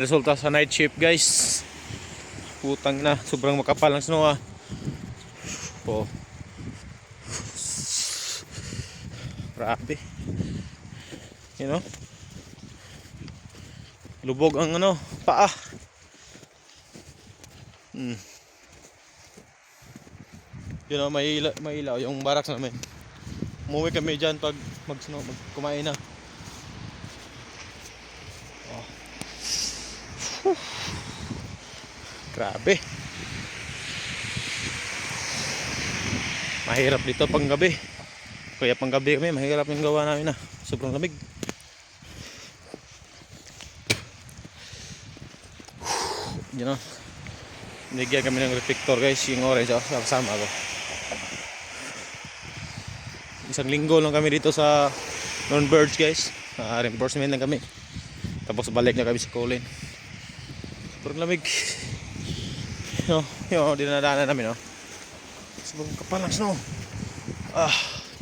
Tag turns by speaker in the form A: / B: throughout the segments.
A: Resulta sa night shift guys. Putang na, sobrang makapal ng snow oh. Grabe. You know? Lubog ang paa. You know, may ilaw yung barracks namin. Umuwi kami dyan pag kumain na. Grabe. Mahirap dito pang gabi. Kaya pang gabi kami, mahirap yung gawa namin sobrang lamig. You know, nigyan kami ng reflector guys, yung orange kasama ko. Isang linggo lang kami dito sa non-birds guys. Reinforcement lang kami. Tapos balik na kami sa Colin. Sobrang lamig. Yung dinadaanan namin sobrang kapal ng snow.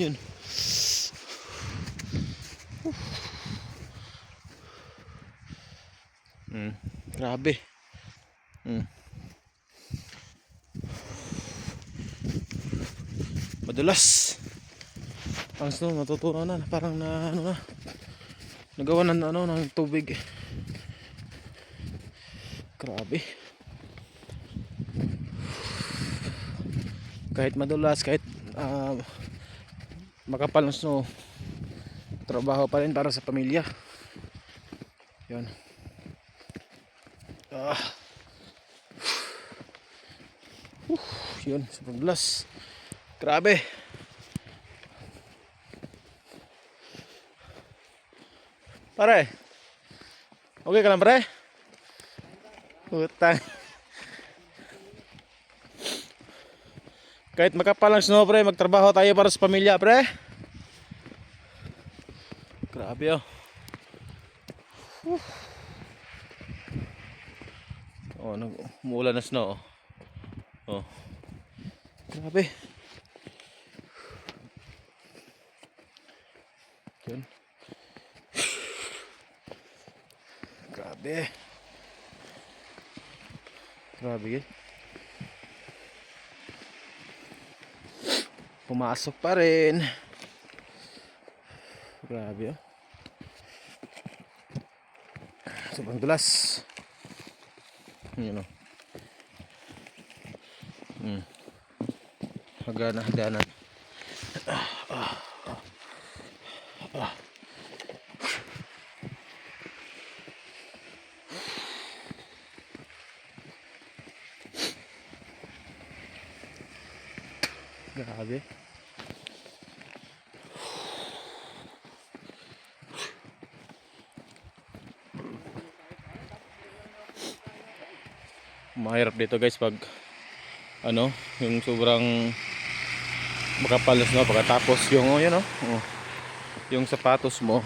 A: Yun. Grabe. Madulas. Ang snow natutunaw na, parang nagawa ng tubig. Grabe. Kahit madulas, kahit makapal ng snow, trabaho pa rin para sa pamilya. Yun. Yun, sobrang dulas. Grabe. Pare, okay ka lang pare? Utang. Kahit makapal ang snow pre, magtrabaho tayo para sa pamilya pre. Grabe umuulan na snow grabe. Yun. Grabe. Grabe. Pumasok pa rin. Grabe sobrang dulas. Yun hagdanan. Grabe. Mahirap dito guys pag yung sobrang makapal na snow, pagkatapos yung yung sapatos mo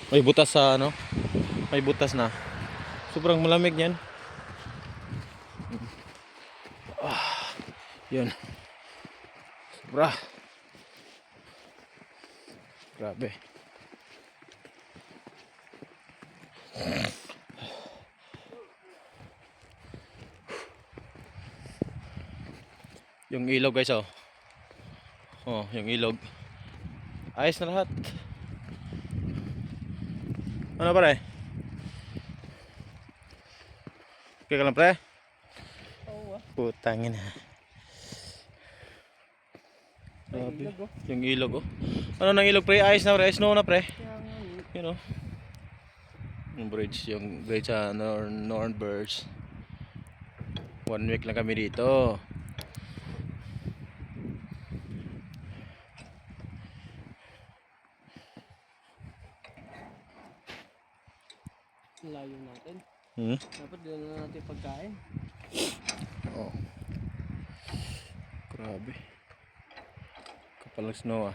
A: may butas may butas na. Sobrang malamig niyan. Yun. Sobra. Grabe. Yung ilog guys yung ilog ayos na lahat. Ano pare? Okay ka lang pre? Oo putangin na. Grabe. Yung ilog ano nang ilog pre? Ayos na pre? Snow na pre? You know yung bridge sa Northern Birds. 1 week lang kami dito.
B: Layo natin. Dapat dala na natin pagkain.
A: Grabe. Kapal ng snow